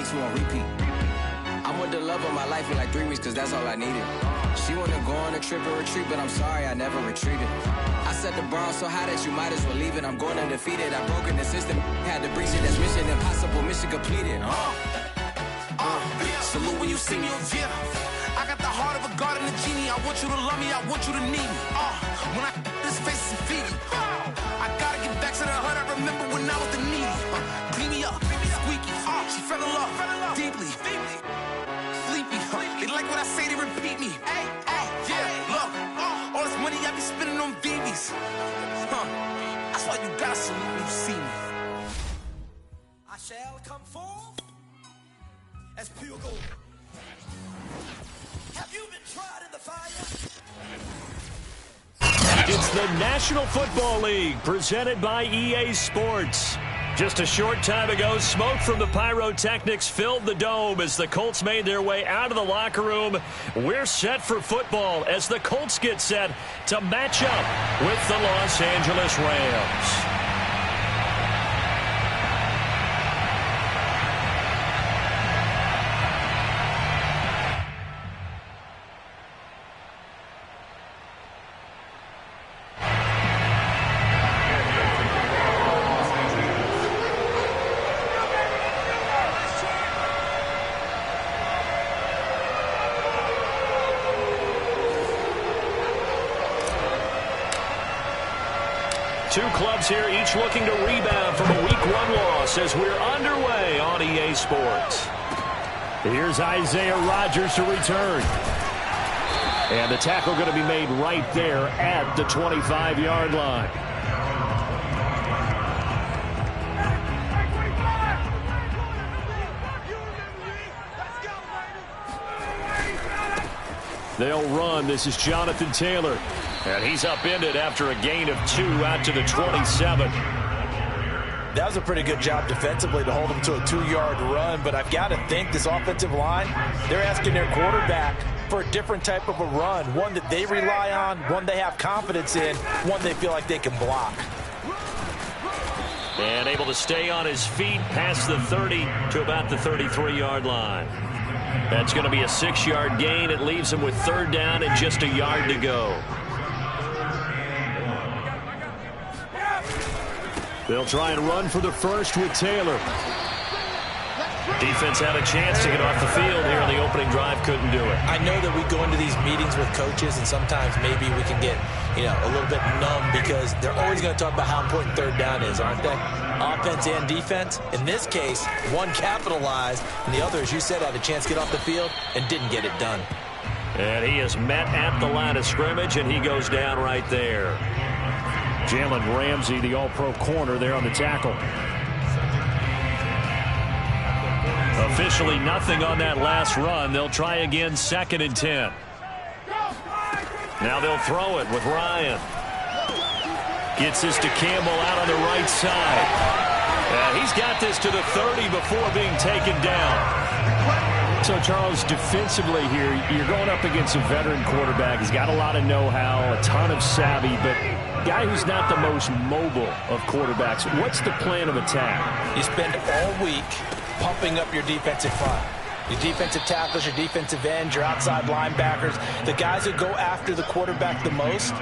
G2 on repeat. I'm with the love of my life in like 3 weeks, cause that's all I needed. She wanna go on a trip and retreat, but I'm sorry, I never retreated. I set the bar so high that you might as well leave it. I'm going undefeated, I broke in the system. Had to breach it, that's mission impossible, mission completed. Salute when you see me, yeah. I got the heart of a god and a genie. I want you to love me, I want you to need me. When I this face is Fiji. I gotta get back to the hood, I remember when I was the needy. Clean me up, squeaky. She fell in love, deeply. Sleepy, they like what I say, they repeat me. Yeah, look, all this money I be spending on BBs. That's why you gotta salute when you see me. I shall come forth as pure gold. Have you been tried in the fire? It's the National Football League presented by EA Sports. Just a short time ago, smoke from the pyrotechnics filled the dome as the Colts made their way out of the locker room. We're set for football as the Colts get set to match up with the Los Angeles Rams. Two clubs here, each looking to rebound from a Week 1 loss as we're underway on EA Sports. Here's Isaiah Rodgers to return. And the tackle going to be made right there at the 25-yard line. They'll run. This is Jonathan Taylor. And he's upended after a gain of 2 out to the 27. That was a pretty good job defensively to hold him to a 2-yard run, but I've got to think this offensive line, they're asking their quarterback for a different type of a run, one that they rely on, one they have confidence in, one they feel like they can block. And able to stay on his feet past the 30 to about the 33-yard line. That's going to be a 6-yard gain. It leaves him with 3rd down and just a yard to go. They'll try and run for the first with Taylor. Defense had a chance to get off the field here in the opening drive, couldn't do it. I know that we go into these meetings with coaches, and sometimes maybe we can get, a little bit numb because they're always going to talk about how important 3rd down is, aren't they? Offense and defense. In this case, one capitalized, and the other, as you said, had a chance to get off the field and didn't get it done. And he is met at the line of scrimmage, and he goes down right there. Jalen Ramsey, the all-pro corner there on the tackle. Officially nothing on that last run. They'll try again, 2nd and 10. Now they'll throw it with Ryan. Gets this to Campbell out on the right side. He's got this to the 30 before being taken down. So, Charles, defensively here, you're going up against a veteran quarterback. He's got a lot of know-how, a ton of savvy, but guy who's not the most mobile of quarterbacks. What's the plan of attack? You spend all week pumping up your defensive front. Your defensive tackles, your defensive ends, your outside linebackers, the guys that go after the quarterback the most,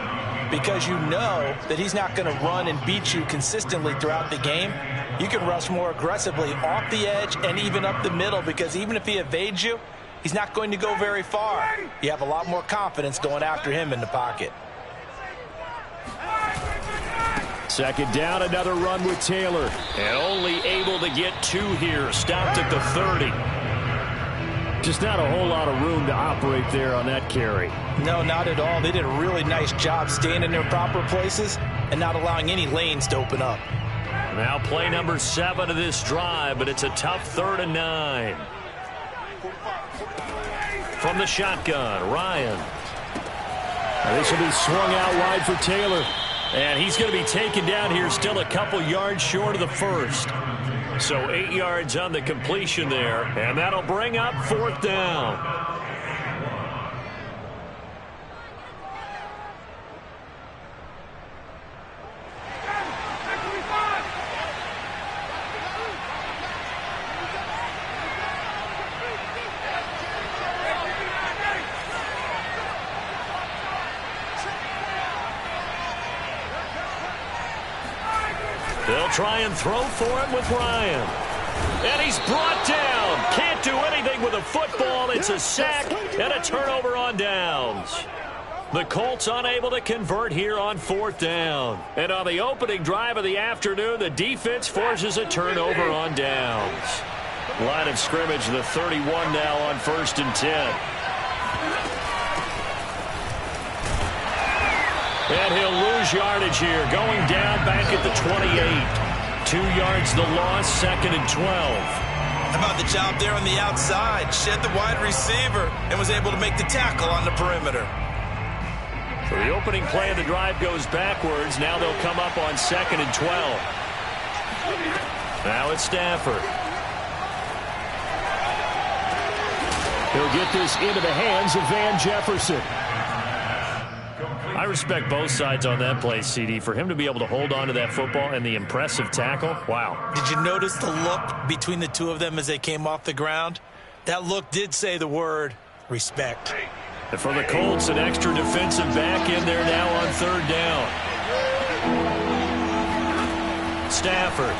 because you know that he's not going to run and beat you consistently throughout the game. You can rush more aggressively off the edge and even up the middle, because even if he evades you, he's not going to go very far. You have a lot more confidence going after him in the pocket. 2nd down, another run with Taylor. And only able to get 2 here. Stopped at the 30. Just not a whole lot of room to operate there on that carry. No, not at all. They did a really nice job staying in their proper places and not allowing any lanes to open up. Now play number 7 of this drive, but it's a tough 3rd and 9. From the shotgun, Ryan. And this will be swung out wide for Taylor. And he's going to be taken down here, still a couple yards short of the first. So 8 yards on the completion there, and that'll bring up 4th down. try and throw for him with Ryan. And he's brought down. Can't do anything with a football. It's a sack and a turnover on downs. The Colts unable to convert here on 4th down. And on the opening drive of the afternoon, the defense forces a turnover on downs. Line of scrimmage, the 31 now on 1st and 10. And he'll lose yardage here, going down back at the 28. 2 yards the loss, 2nd and 12. How about the job there on the outside? Shed the wide receiver and was able to make the tackle on the perimeter. So the opening play of the drive goes backwards. Now they'll come up on 2nd and 12. Now it's Stafford. He'll get this into the hands of Van Jefferson. I respect both sides on that play, CD. For him to be able to hold on to that football and the impressive tackle, wow. Did you notice the look between the two of them as they came off the ground? That look did say the word respect. And for the Colts, an extra defensive back in there now on 3rd down. Stafford.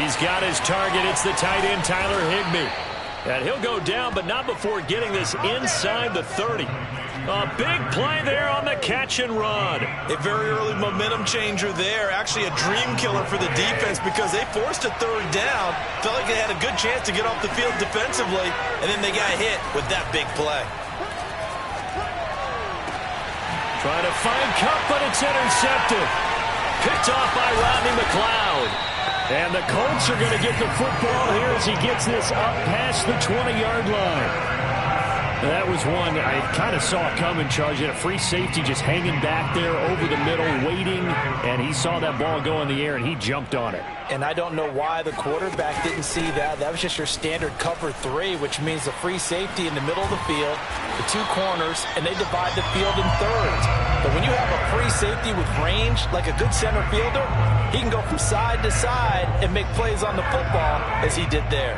He's got his target. It's the tight end, Tyler Higbee. And he'll go down, but not before getting this inside the 30. A big play there on the catch and run. A very early momentum changer there. Actually a dream killer for the defense because they forced a 3rd down. Felt like they had a good chance to get off the field defensively, and then they got hit with that big play. Trying to find Cup, but it's intercepted. Picked off by Rodney McLeod. And the Colts are going to get the football here as he gets this up past the 20-yard line. That was one I kind of saw coming, Charge. He had a free safety just hanging back there over the middle, waiting, and he saw that ball go in the air, and he jumped on it. And I don't know why the quarterback didn't see that. That was just your standard cover 3, which means the free safety in the middle of the field, the 2 corners, and they divide the field in thirds. But when you have a free safety with range, like a good center fielder, he can go from side to side and make plays on the football as he did there.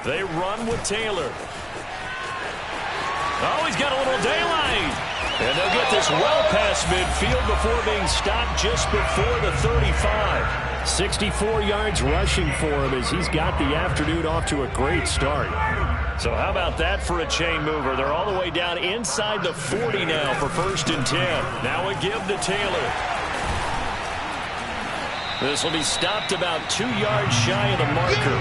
They run with Taylor. Oh, he's got a little daylight. And they'll get this well past midfield before being stopped just before the 35. 64 yards rushing for him as he's got the afternoon off to a great start. So how about that for a chain mover? They're all the way down inside the 40 now for 1st and 10. Now a give to Taylor. This will be stopped about 2 yards shy of the marker.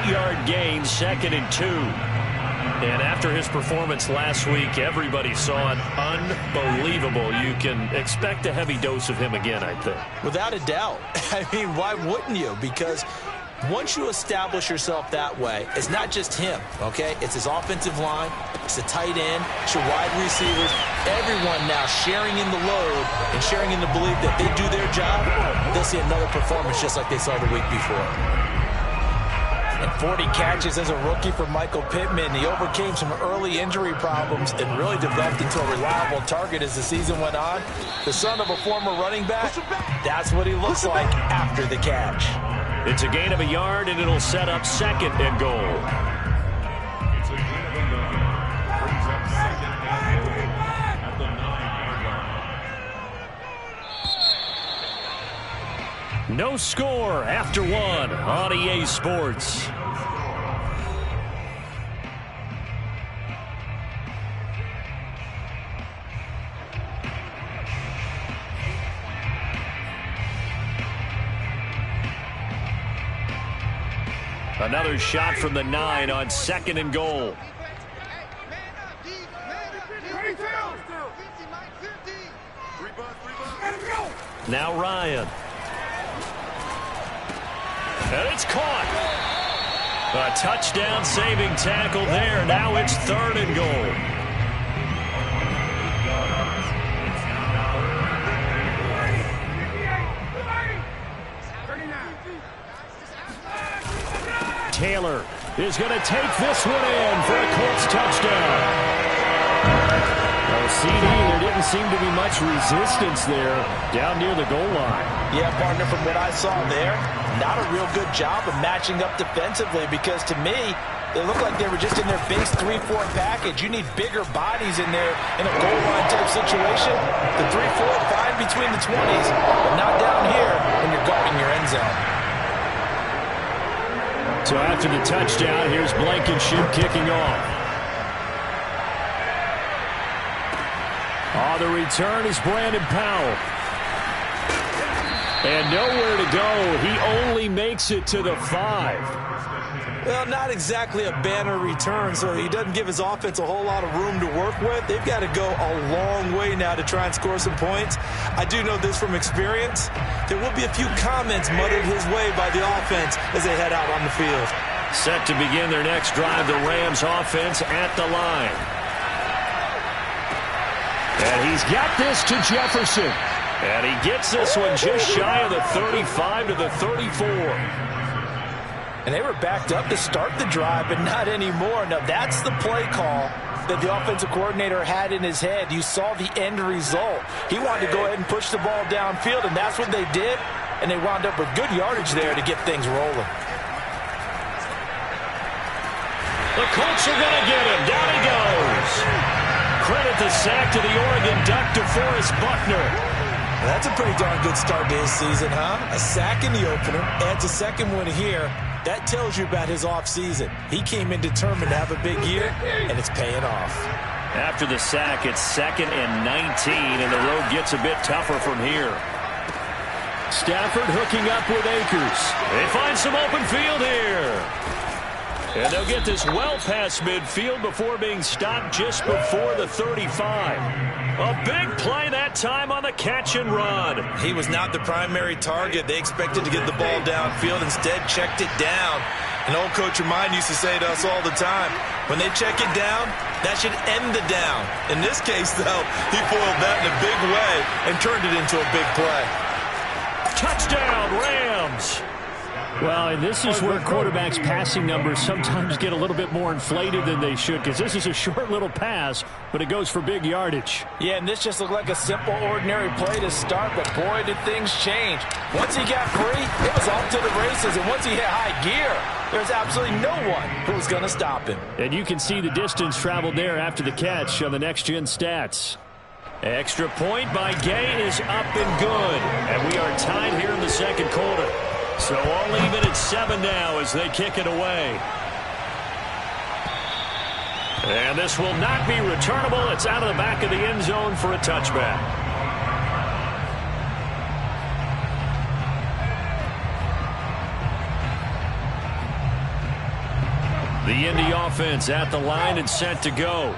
8-yard gain, 2nd and 2. And after his performance last week, everybody saw it. Unbelievable. You can expect a heavy dose of him again, I think. Without a doubt. I mean, why wouldn't you? Because once you establish yourself that way, it's not just him, okay? It's his offensive line, it's the tight end, it's your wide receivers, everyone now sharing in the load and sharing in the belief that they do their job, they'll see another performance just like they saw the week before. And 40 catches as a rookie for Michael Pittman. He overcame some early injury problems and really developed into a reliable target as the season went on. The son of a former running back, that's what he looks like after the catch. It's a gain of a yard, and it'll set up 2nd and goal. No score after 1 on EA Sports. Another shot from the 9 on 2nd and goal. Now Ryan. And it's caught. A touchdown saving tackle there. Now it's 3rd and goal. Taylor is going to take this one in for a Colts touchdown. Well, CD, there didn't seem to be much resistance there down near the goal line. Yeah, partner, from what I saw there, not a real good job of matching up defensively because to me, They look like they were just in their base 3-4 package. You need bigger bodies in there in a goal line type situation. The 3-4, fine between the 20s, but not down here when you're guarding your end zone. So after the touchdown, here's Blankenship kicking off. On the return is Brandon Powell. And nowhere to go. He only makes it to the 5. Well, not exactly a banner return, so he doesn't give his offense a whole lot of room to work with. They've got to go a long way now to try and score some points. I do know this from experience. There will be a few comments muttered his way by the offense as they head out on the field. Set to begin their next drive, the Rams offense at the line. And he's got this to Jefferson. And he gets this one just shy of the 35 to the 34. And they were backed up to start the drive, but not anymore. Now, that's the play call that the offensive coordinator had in his head. You saw the end result. He wanted to go ahead and push the ball downfield, and that's what they did. And they wound up with good yardage there to get things rolling. The Colts are going to get him. Down he goes. Credit the sack to the Oregon Duck, DeForest Buckner. That's a pretty darn good start to his season, huh? A sack in the opener, adds a second one here. That tells you about his offseason. He came in determined to have a big year, and it's paying off. After the sack, it's 2nd and 19, and the road gets a bit tougher from here. Stafford hooking up with Akers. They find some open field here. And they'll get this well past midfield before being stopped just before the 35. A big play that time on the catch and run. He was not the primary target. They expected to get the ball downfield. Instead, checked it down. An old coach of mine used to say to us all the time, when they check it down, that should end the down. In this case, though, he foiled that in a big way and turned it into a big play. Touchdown, Rams. Well, and this is where quarterbacks' passing numbers sometimes get a little bit more inflated than they should, because this is a short little pass, but it goes for big yardage. Yeah, and this just looked like a simple, ordinary play to start, but boy, did things change. Once he got free, it was off to the races, and once he hit high gear, there's absolutely no one who was going to stop him. And you can see the distance traveled there after the catch on the next-gen stats. Extra point by Gay is up and good, and we are tied here in the second quarter. So all even at 7 now as they kick it away. And this will not be returnable. It's out of the back of the end zone for a touchback. The Indy offense at the line and set to go.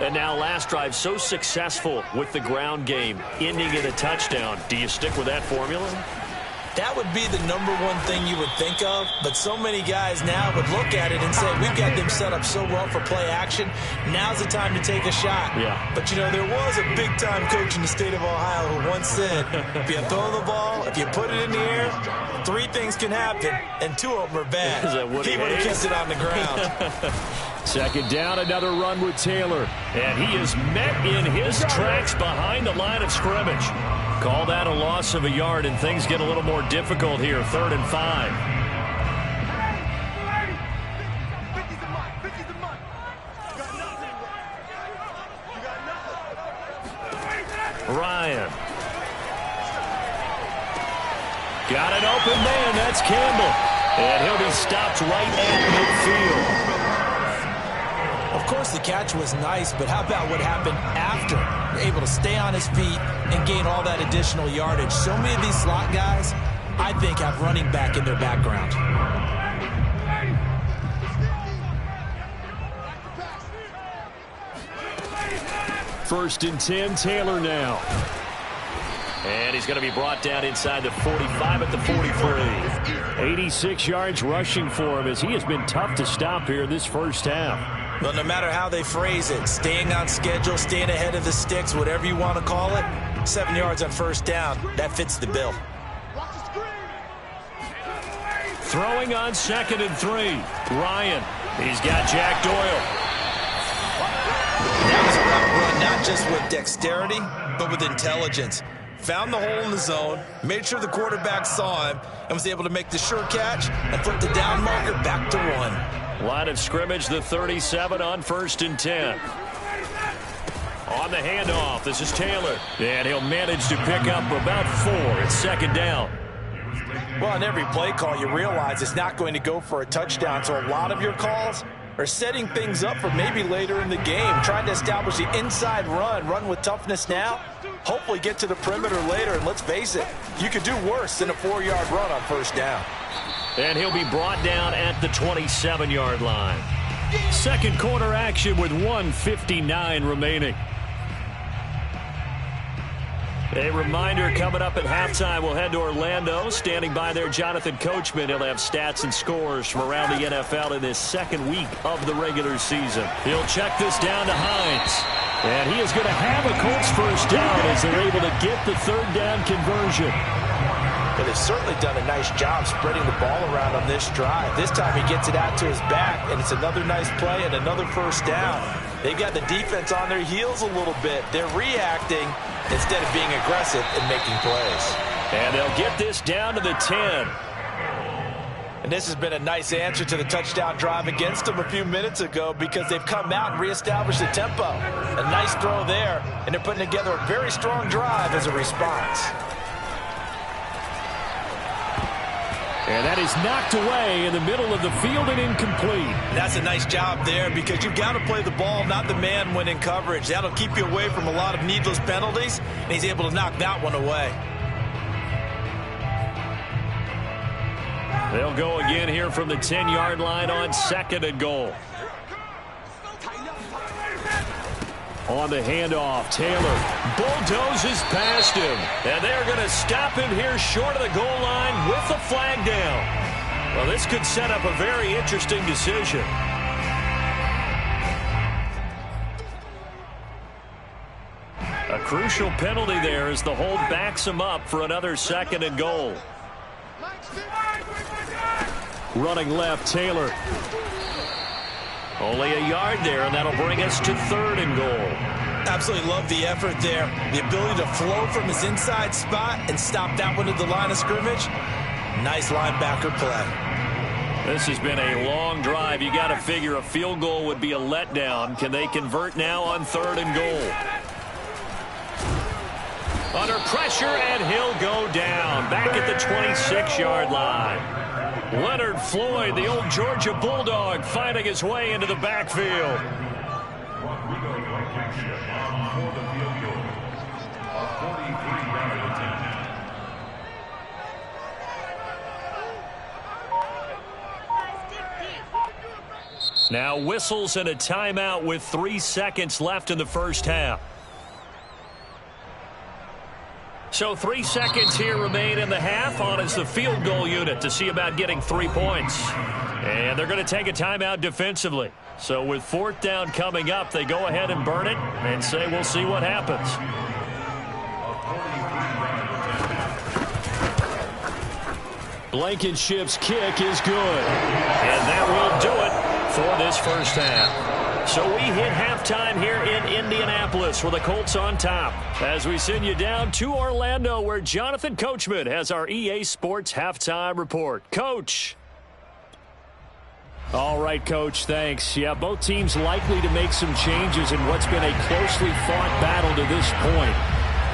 And now last drive so successful with the ground game, ending in a touchdown. Do you stick with that formula? That would be the number one thing you would think of, but so many guys now would look at it and say, we've got them set up so well for play action, now's the time to take a shot. Yeah. But, you know, there was a big-time coach in the state of Ohio who once said, if you throw the ball, if you put it in the air, 3 things can happen, and 2 of them are bad. He would have kept it on the ground. Second down, another run with Taylor. And he is met in his tracks behind the line of scrimmage. Call that a loss of a yard, and things get a little more difficult here. 3rd and 5. Ryan. Got an open man. That's Campbell. And he'll be stopped right at midfield. Of course, the catch was nice, but how about what happened after? Able to stay on his feet and gain all that additional yardage. So many of these slot guys, I think, have running back in their background. First and 10, Taylor now. And he's going to be brought down inside the 45 at the 43. 86 yards rushing for him as he has been tough to stop here in this first half. Well, no matter how they phrase it, staying on schedule, staying ahead of the sticks, whatever you want to call it, 7 yards on first down, that fits the bill. Throwing on 2nd and 3. Ryan. He's got Jack Doyle. That was a route run, not just with dexterity, but with intelligence. Found the hole in the zone, made sure the quarterback saw him, and was able to make the sure catch and put the down marker back to 1. Line of scrimmage, the 37 on 1st and 10. On the handoff, this is Taylor. And he'll manage to pick up about 4. It's 2nd down. Well, on every play call, you realize it's not going to go for a touchdown. So a lot of your calls are setting things up for maybe later in the game, trying to establish the inside run with toughness now, hopefully get to the perimeter later. And let's face it, you could do worse than a 4-yard run on 1st down. And he'll be brought down at the 27-yard line. Second quarter action with 1:59 remaining. A reminder, coming up at halftime, we'll head to Orlando. Standing by there, Jonathan Coachman. He'll have stats and scores from around the NFL in this second week of the regular season. He'll check this down to Hines. And he is going to have a Colts first down as they're able to get the 3rd down conversion. But they've certainly done a nice job spreading the ball around on this drive. This time he gets it out to his back, and it's another nice play and another first down. They've got the defense on their heels a little bit. They're reacting instead of being aggressive and making plays. And they'll get this down to the 10. And this has been a nice answer to the touchdown drive against them a few minutes ago because they've come out and reestablished the tempo. A nice throw there, and they're putting together a very strong drive as a response. And that is knocked away in the middle of the field and incomplete. And that's a nice job there because you've got to play the ball, not the man when in coverage. That'll keep you away from a lot of needless penalties, and he's able to knock that one away. They'll go again here from the 10-yard line on 2nd and goal. On the handoff, Taylor bulldozes past him. And they're going to stop him here short of the goal line with the flag down. Well, this could set up a very interesting decision. A crucial penalty there as the hold backs him up for another 2nd and goal. Running left, Taylor. Only a yard there, and that'll bring us to 3rd and goal. Absolutely love the effort there. The ability to flow from his inside spot and stop that one at the line of scrimmage. Nice linebacker play. This has been a long drive. You got to figure a field goal would be a letdown. Can they convert now on 3rd and goal? Under pressure, and he'll go down. Back at the 26-yard line. Leonard Floyd, the old Georgia Bulldog, finding his way into the backfield. Now whistles and a timeout with 3 seconds left in the first half. So 3 seconds here remain in the half. On is the field goal unit to see about getting 3 points. And they're going to take a timeout defensively. So with 4th down coming up, they go ahead and burn it and say we'll see what happens. Blankenship's kick is good. And that will do it for this first half. So we hit halftime here in Indianapolis with the Colts on top as we send you down to Orlando where Jonathan Coachman has our EA Sports halftime report. Coach. All right, Coach, thanks. Yeah, both teams likely to make some changes in what's been a closely fought battle to this point.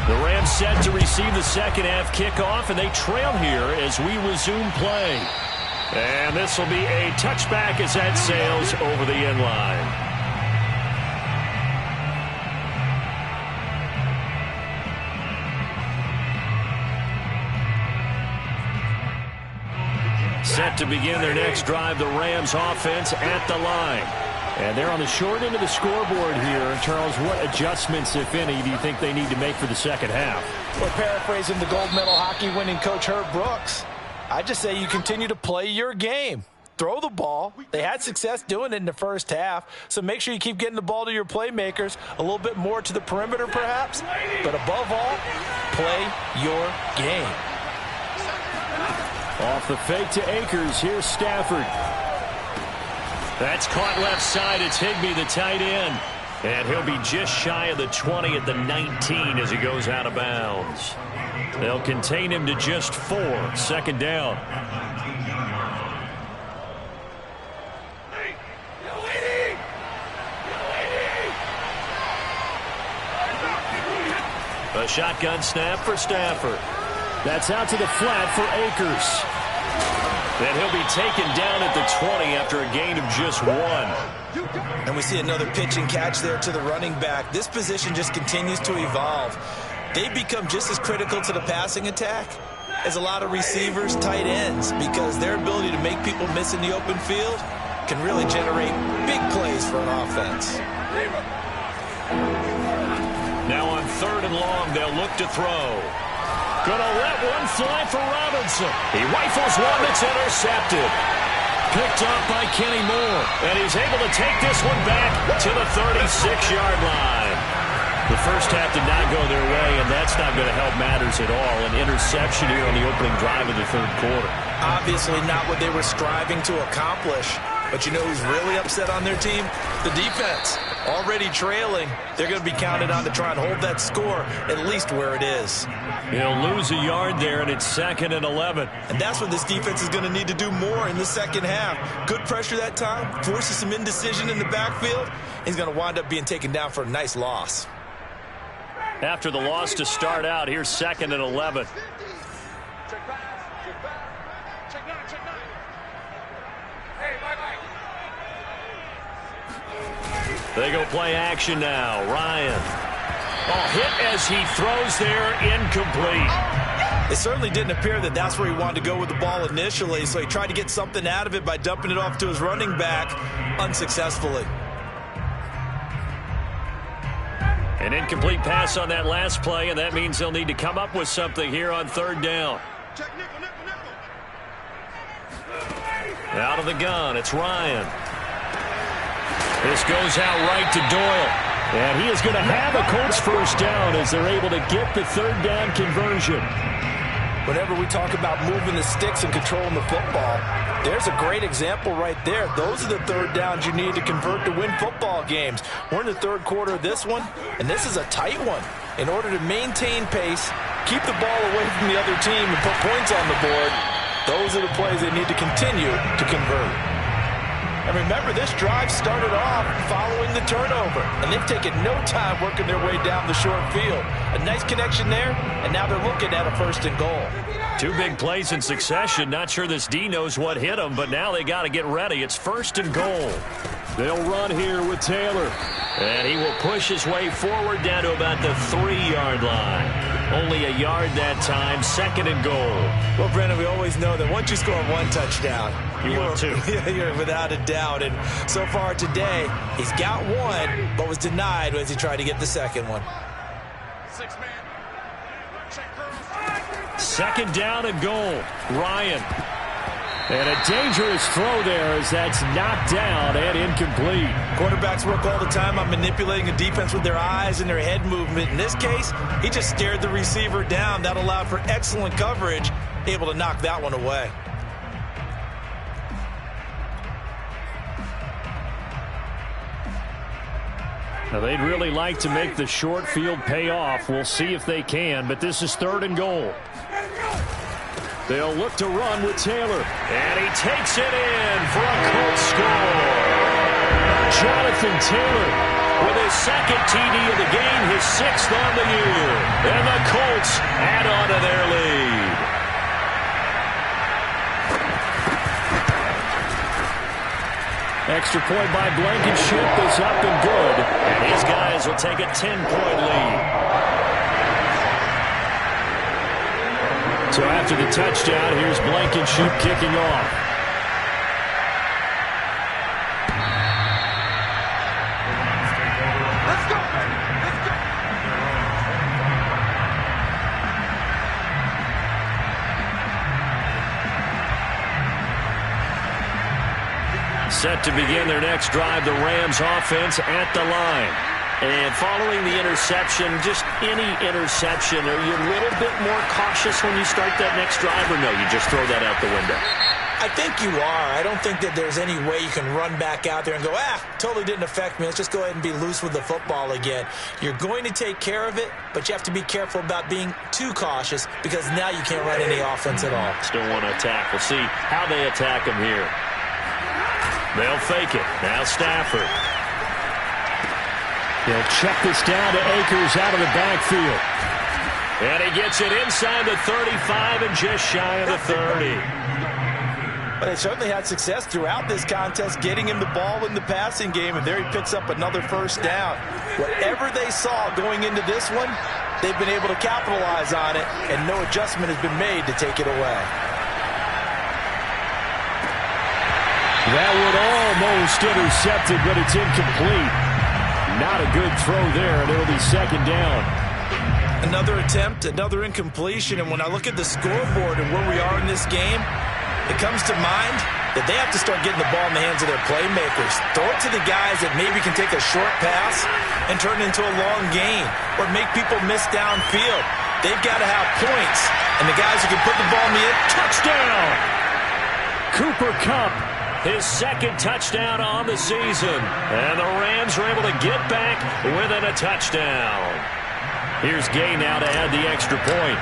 The Rams set to receive the second half kickoff, and they trail here as we resume play. And this will be a touchback as that sails over the end line. Set to begin their next drive, the Rams offense at the line. And they're on the short end of the scoreboard here. Charles, what adjustments, if any, do you think they need to make for the second half? Well, paraphrasing the gold medal hockey winning coach Herb Brooks, I just say you continue to play your game. Throw the ball. They had success doing it in the first half, so make sure you keep getting the ball to your playmakers, a little bit more to the perimeter perhaps, but above all, play your game. Off the fake to Akers. Here's Stafford. That's caught left side. It's Higbee, the tight end. And he'll be just shy of the 20 at the 19 as he goes out of bounds. They'll contain him to just 4. Second down. A shotgun snap for Stafford. That's out to the flat for Akers. And he'll be taken down at the 20 after a gain of just 1. And we see another pitch and catch there to the running back. This position just continues to evolve. They become just as critical to the passing attack as a lot of receivers, tight ends, because their ability to make people miss in the open field can really generate big plays for an offense. Now on 3rd and long, they'll look to throw. Gonna let one fly for Robinson. He rifles one that's intercepted. Picked up by Kenny Moore. And he's able to take this one back to the 36-yard line. The first half did not go their way, and that's not going to help matters at all. An interception here on the opening drive of the 3rd quarter. Obviously not what they were striving to accomplish. But you know who's really upset on their team? The defense. Already trailing. They're going to be counted on to try and hold that score at least where it is. He'll lose a yard there, and it's 2nd and 11. And that's what this defense is going to need to do more in the second half. Good pressure that time. Forces some indecision in the backfield. He's going to wind up being taken down for a nice loss. After the loss to start out, here's 2nd and 11. They go play action now. Ryan. Oh, hit as he throws there, incomplete. It certainly didn't appear that that's where he wanted to go with the ball initially, so he tried to get something out of it by dumping it off to his running back unsuccessfully. An incomplete pass on that last play, and that means they'll need to come up with something here on 3rd down. Out of the gun, it's Ryan. This goes out right to Doyle. And he is going to have a Colts first down as they're able to get the 3rd down conversion. Whenever we talk about moving the sticks and controlling the football, there's a great example right there. Those are the 3rd downs you need to convert to win football games. We're in the 3rd quarter of this one, and this is a tight one. In order to maintain pace, keep the ball away from the other team, and put points on the board, those are the plays they need to continue to convert. And remember, this drive started off following the turnover, and they've taken no time working their way down the short field. A nice connection there, and now they're looking at a 1st and goal. 2 big plays in succession. Not sure this D knows what hit him, but now they got to get ready. It's 1st and goal. They'll run here with Taylor. And he will push his way forward down to about the 3-yard line. Only a yard that time, 2nd and goal. Well, Brendan, we always know that once you score 1 touchdown, you're without a doubt. And so far today, he's got 1, but was denied as he tried to get the 2nd one. 2nd down and goal. Ryan. And a dangerous throw there as that's knocked down and incomplete. Quarterbacks work all the time on manipulating a defense with their eyes and their head movement. In this case, he just stared the receiver down. That allowed for excellent coverage, able to knock that one away. Now, they'd really like to make the short field pay off. We'll see if they can, but this is 3rd and goal. They'll look to run with Taylor. And he takes it in for a Colts score. Jonathan Taylor with his 2nd TD of the game, his 6th on the year. And the Colts add on to their lead. Extra point by Blankenship is up and good. And his guys will take a 10-point lead. So after the touchdown, here's Blankenship kicking off. Let's go. Set to begin their next drive, the Rams offense at the line. And following the interception, just any interception, are you a little bit more cautious when you start that next drive, or no, you just throw that out the window? I think you are. I don't think that there's any way you can run back out there and go, totally didn't affect me. Let's just go ahead and be loose with the football again. You're going to take care of it, but you have to be careful about being too cautious because now you can't run any offense at all. Still want to attack. We'll see how they attack him here. They'll fake it. Now Stafford. They'll check this down to Akers out of the backfield. And he gets it inside the 35 and just shy of the 30. But they certainly had success throughout this contest, getting him the ball in the passing game, and there he picks up another first down. Whatever they saw going into this one, they've been able to capitalize on it, and no adjustment has been made to take it away. That would almost intercept it, but it's incomplete. Not a good throw there, and it'll be second down. Another attempt, another incompletion, and when I look at the scoreboard and where we are in this game, it comes to mind that they have to start getting the ball in the hands of their playmakers. Throw it to the guys that maybe can take a short pass and turn it into a long gain or make people miss downfield. They've got to have points, and the guys who can put the ball in the end. Touchdown! Cooper Kupp, his second touchdown on the season. And the Rams are able to get back within a touchdown. Here's Gay now to add the extra point.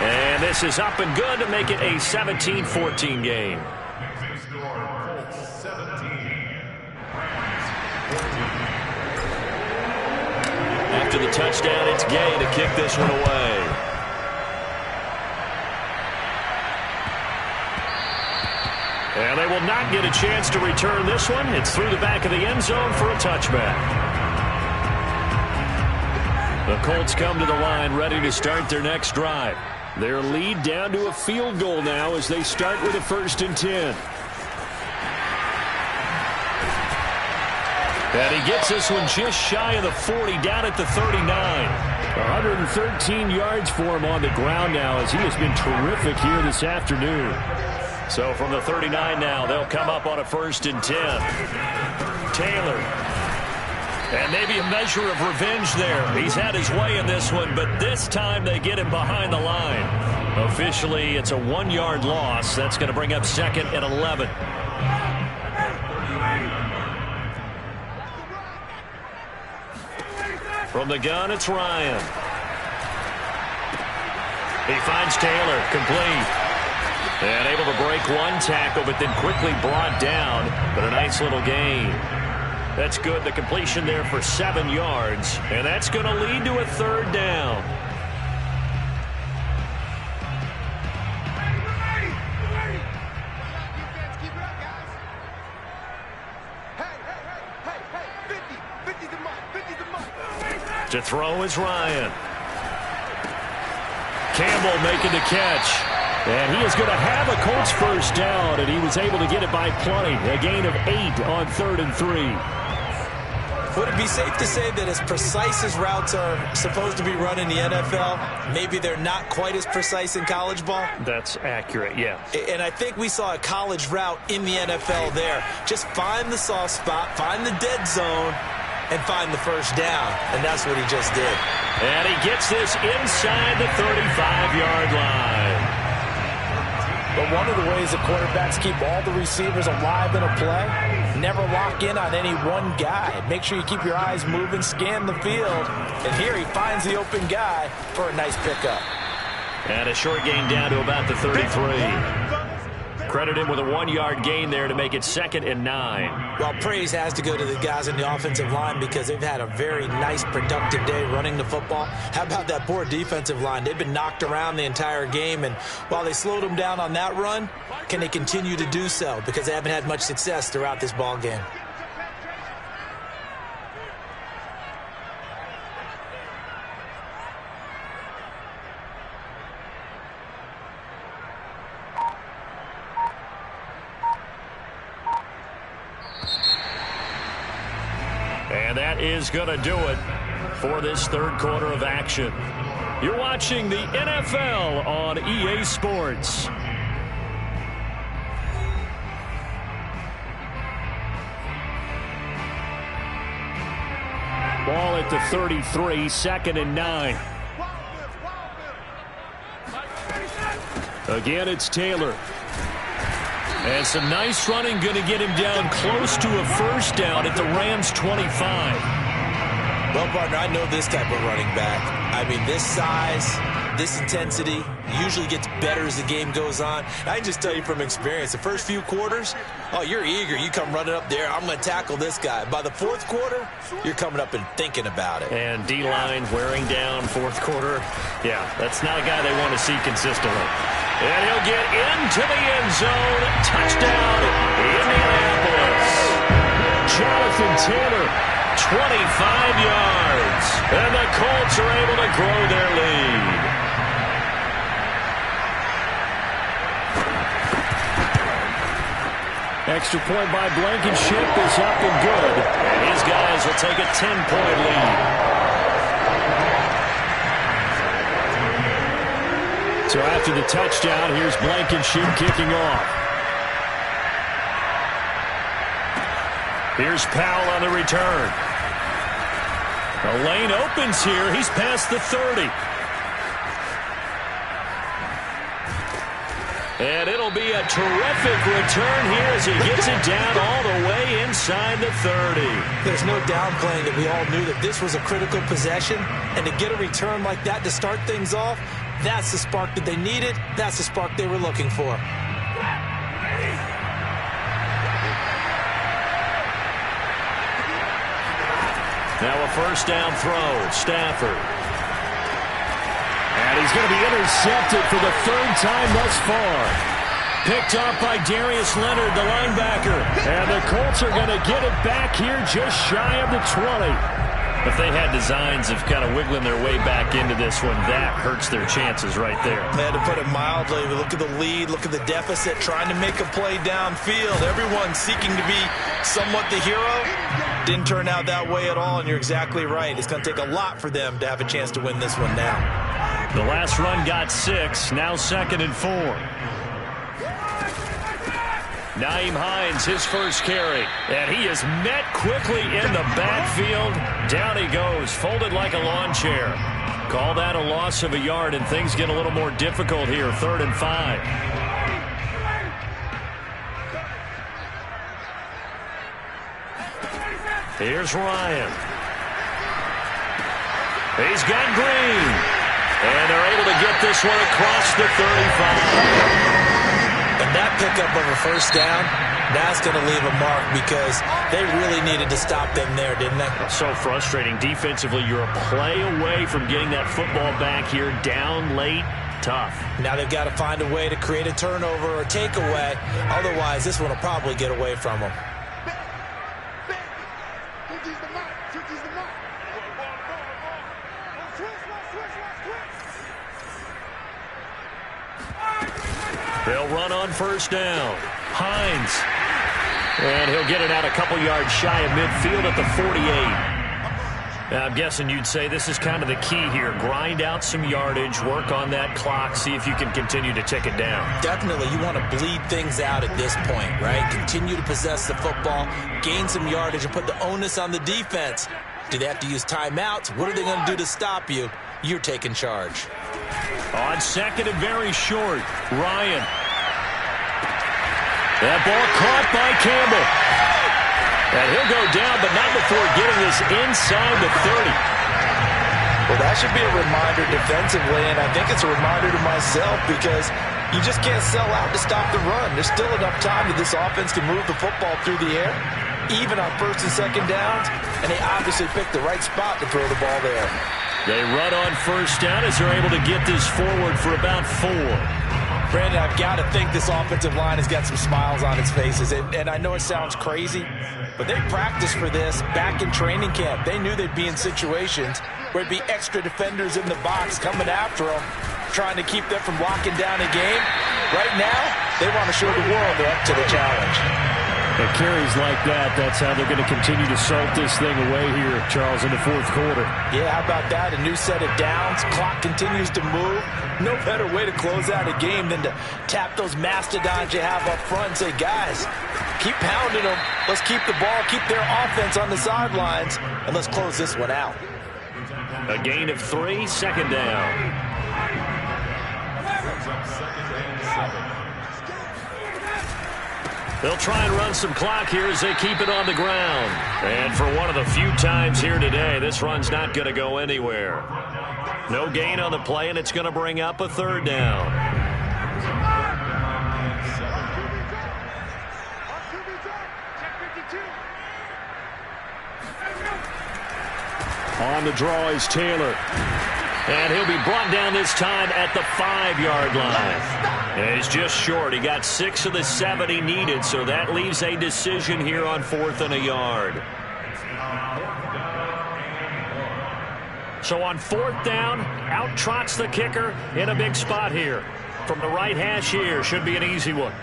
And this is up and good to make it a 17-14 game. After the touchdown, it's Gay to kick this one away. And they will not get a chance to return this one. It's through the back of the end zone for a touchback. The Colts come to the line ready to start their next drive. Their lead down to a field goal now as they start with a 1st and 10. And he gets this one just shy of the 40, down at the 39. 113 yards for him on the ground now as he has been terrific here this afternoon. So from the 39 now, they'll come up on a 1st and 10. Taylor. And maybe a measure of revenge there. He's had his way in this one, but this time they get him behind the line. Officially, it's a 1-yard loss. That's going to bring up 2nd and 11. From the gun, it's Ryan. He finds Taylor, complete. And able to break one tackle, but then quickly brought down. But a nice little gain. That's good. The completion there for 7 yards. And that's going to lead to a 3rd down. To throw is Ryan. Campbell making the catch. And he is going to have a Colts first down, and he was able to get it by plenty. A gain of 8 on 3rd and 3. Would it be safe to say that as precise as routes are supposed to be run in the NFL, maybe they're not quite as precise in college ball? That's accurate, yeah. And I think we saw a college route in the NFL there. Just find the soft spot, find the dead zone, and find the first down. And that's what he just did. And he gets this inside the 35-yard line. But one of the ways that quarterbacks keep all the receivers alive in a play, never lock in on any one guy. Make sure you keep your eyes moving, scan the field. And here he finds the open guy for a nice pickup. And a short gain down to about the 33. Credit him with a 1-yard gain there to make it 2nd and 9. Well, praise has to go to the guys in the offensive line because they've had a very nice, productive day running the football. How about that poor defensive line? They've been knocked around the entire game, and while they slowed them down on that run, can they continue to do so? Because they haven't had much success throughout this ball game. And that is going to do it for this 3rd quarter of action. You're watching the NFL on EA Sports. Ball at the 33, 2nd and 9. Again, it's Taylor. And some nice running, going to get him down close to a first down at the Rams' 25. Well, partner, I know this type of running back. I mean, this size, this intensity usually gets better as the game goes on. I can just tell you from experience, the first few quarters, oh, you're eager. You come running up there, I'm going to tackle this guy. By the fourth quarter, you're coming up and thinking about it. And D-line wearing down fourth quarter. Yeah, that's not a guy they want to see consistently. And he'll get into the end zone. Touchdown, Indianapolis. Jonathan Taylor, 25 yards. And the Colts are able to grow their lead. Extra point by Blankenship is up and good. And these guys will take a 10-point lead. So after the touchdown, here's Blankenship kicking off. Here's Powell on the return. The lane opens here. He's past the 30. And it'll be a terrific return here as he gets it down all the way inside the 30. There's no downplaying that we all knew that this was a critical possession. And to get a return like that to start things off, that's the spark that they needed. That's the spark they were looking for. Now a first down throw, Stafford. And he's going to be intercepted for the third time thus far. Picked off by Darius Leonard, the linebacker. And the Colts are going to get it back here just shy of the 20. If they had designs of kind of wiggling their way back into this one, that hurts their chances right there. They had to put it mildly. Look at the lead. Look at the deficit. Trying to make a play downfield. Everyone seeking to be somewhat the hero. Didn't turn out that way at all, and you're exactly right. It's going to take a lot for them to have a chance to win this one now. The last run got 6. Now 2nd and 4. Nyheim Hines, his first carry. And he is met quickly in the backfield. Down he goes, folded like a lawn chair. Call that a loss of a yard, and things get a little more difficult here. 3rd and 5. Here's Ryan. He's got Green. And they're able to get this one across the 35. And that pickup of a first down, that's going to leave a mark because they really needed to stop them there, didn't they? So frustrating. Defensively, you're a play away from getting that football back here. Down late, tough. Now they've got to find a way to create a turnover or takeaway. Otherwise, this one will probably get away from them. They'll run on first down. Hines. And he'll get it out a couple yards shy of midfield at the 48. Now, I'm guessing you'd say this is kind of the key here. Grind out some yardage, work on that clock, see if you can continue to tick it down. Definitely. You want to bleed things out at this point, right? Continue to possess the football, gain some yardage, and put the onus on the defense. Do they have to use timeouts? What are they going to do to stop you? You're taking charge. On 2nd and very short, Ryan. That ball caught by Campbell. And he'll go down, but not before getting this inside the 30. Well, that should be a reminder defensively, and I think it's a reminder to myself because you just can't sell out to stop the run. There's still enough time that this offense can move the football through the air, even on 1st and 2nd downs, and they obviously picked the right spot to throw the ball there. They run on first down as they're able to get this forward for about 4. Brandon, I've got to think this offensive line has got some smiles on its faces, and I know it sounds crazy, but they practiced for this back in training camp. They knew they'd be in situations where it'd be extra defenders in the box coming after them, trying to keep them from locking down a game. Right now, they want to show the world they're up to the challenge. The carries like that, that's how they're going to continue to salt this thing away here, Charles, in the 4th quarter. Yeah, how about that? A new set of downs. Clock continues to move. No better way to close out a game than to tap those mastodons you have up front and say, guys, keep pounding them. Let's keep the ball, keep their offense on the sidelines, and let's close this one out. A gain of 3, 2nd down. They'll try and run some clock here as they keep it on the ground. And for one of the few times here today, this run's not going to go anywhere. No gain on the play, and it's going to bring up a third down. On the draw is Taylor. And he'll be brought down this time at the 5-yard line. And he's just short. He got 6 of the 7 he needed, so that leaves a decision here on 4th and a yard. So on 4th down, out trots the kicker in a big spot here. From the right hash here, should be an easy one.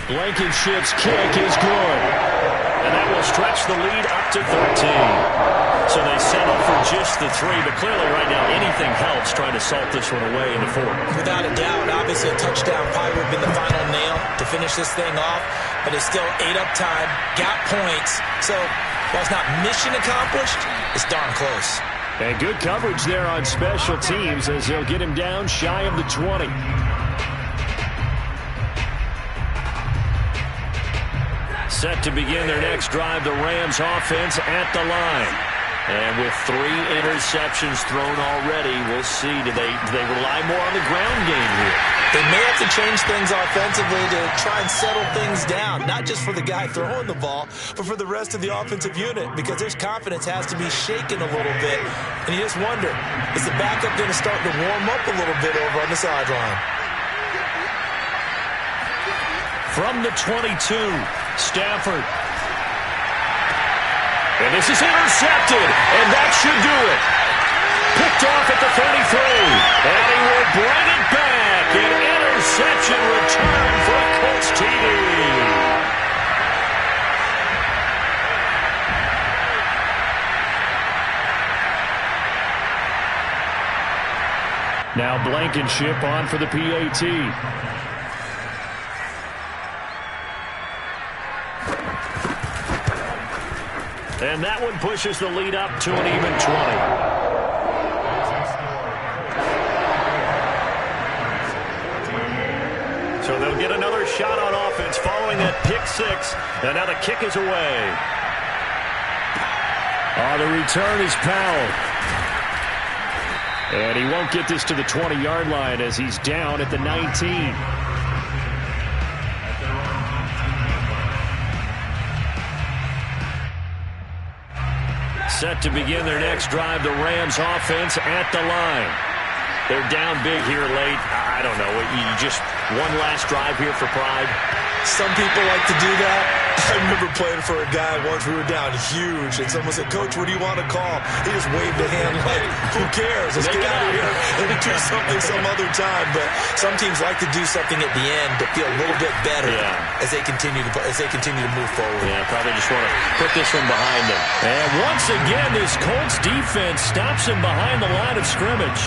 Blankenship's kick is good. And that will stretch the lead up to 13. So they settle for just the 3, but clearly right now anything helps trying to salt this one away in the 4th. Without a doubt, obviously a touchdown probably would have been the final nail to finish this thing off, but it's still 8 up time, got points, so while it's not mission accomplished, it's darn close. And good coverage there on special teams as they'll get him down shy of the 20. Set to begin their next drive, the Rams offense at the line. And with 3 interceptions thrown already, we'll see. Do they rely more on the ground game here? They may have to change things offensively to try and settle things down, not just for the guy throwing the ball, but for the rest of the offensive unit, because their confidence has to be shaken a little bit. And you just wonder, is the backup going to start to warm up a little bit over on the sideline? From the 22, Stafford. And this is intercepted, and that should do it. Picked off at the 33, and he will bring it back. An interception return for Colts TD. Now Blankenship on for the PAT. And that one pushes the lead up to an even 20. So they'll get another shot on offense following that pick 6. And now the kick is away. The return is Powell. And he won't get this to the 20-yard line as he's down at the 19. Set to begin their next drive, the Rams offense at the line. They're down big here late. I don't know. You just one last drive here for pride. Some people like to do that. I remember playing for a guy once. We were down huge, and someone said, "Coach, what do you want to call?" He just waved a hand like, "Who cares? Let's get out of here and do something some other time." But some teams like to do something at the end to feel a little bit better as they continue to move forward. Yeah, probably just want to put this one behind them. And once again, this Colts defense stops him behind the line of scrimmage.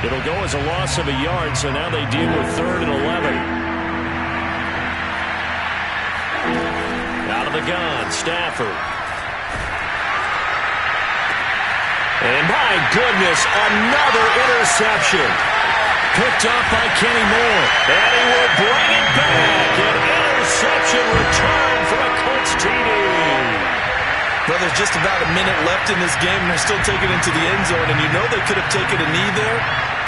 It'll go as a loss of a yard, so now they deal with 3rd and 11. Out of the gun, Stafford. And my goodness, another interception. Picked off by Kenny Moore. And he will bring it back. An interception return for a Colts TD. Well, there's just about a minute left in this game, and they're still taking it into the end zone. And you know they could have taken a knee there,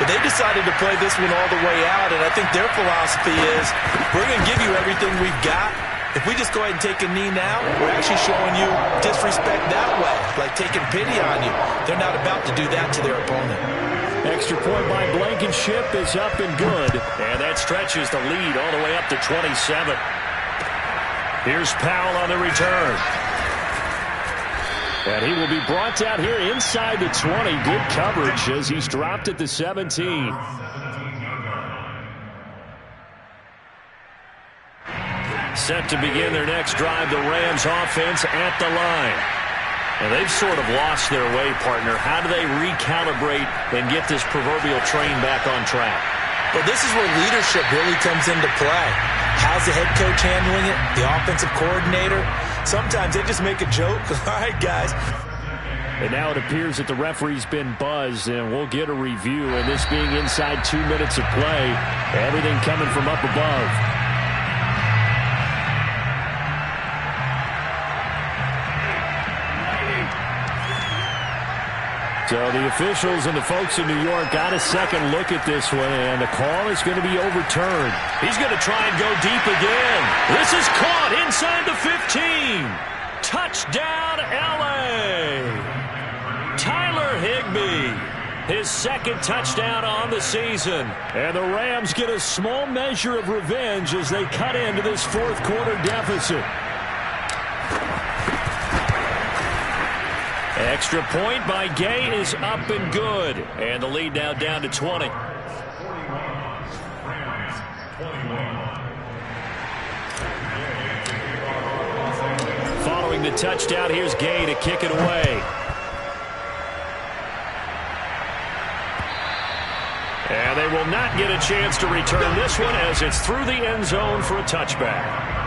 but they decided to play this one all the way out. And I think their philosophy is, we're going to give you everything we've got. If we just go ahead and take a knee now, we're actually showing you disrespect that way, like taking pity on you. They're not about to do that to their opponent. Extra point by Blankenship is up and good. And that stretches the lead all the way up to 27. Here's Powell on the return. And he will be brought down here inside the 20. Good coverage as he's dropped at the 17. Set to begin their next drive, the Rams offense at the line. And they've sort of lost their way, partner. How do they recalibrate and get this proverbial train back on track? Well, this is where leadership really comes into play. How's the head coach handling it? The offensive coordinator? Sometimes they just make a joke. All right, guys. And now it appears that the referee's been buzzed, and we'll get a review. And this being inside 2 minutes of play, everything coming from up above. So the officials and the folks in New York got a second look at this one, and the call is going to be overturned. He's going to try and go deep again. This is caught inside the 15. Touchdown, L.A. Tyler Higbee, his second touchdown on the season. And the Rams get a small measure of revenge as they cut into this fourth quarter deficit. Extra point by Gay is up and good. And the lead now down to 20. Following the touchdown, here's Gay to kick it away. And they will not get a chance to return this one as it's through the end zone for a touchback.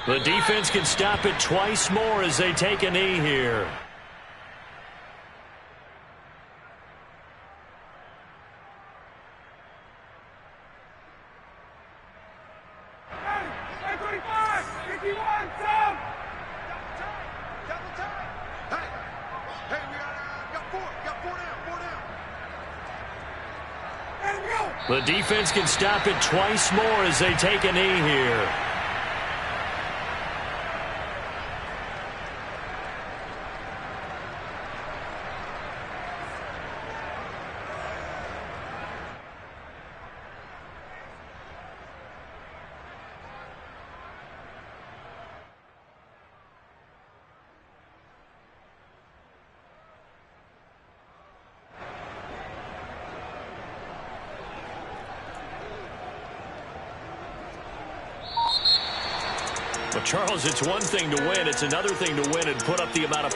The defense can stop it twice more as they take a knee here. The defense can stop it twice more as they take a knee here. Well, Charles, it's one thing to win. It's another thing to win and put up the amount of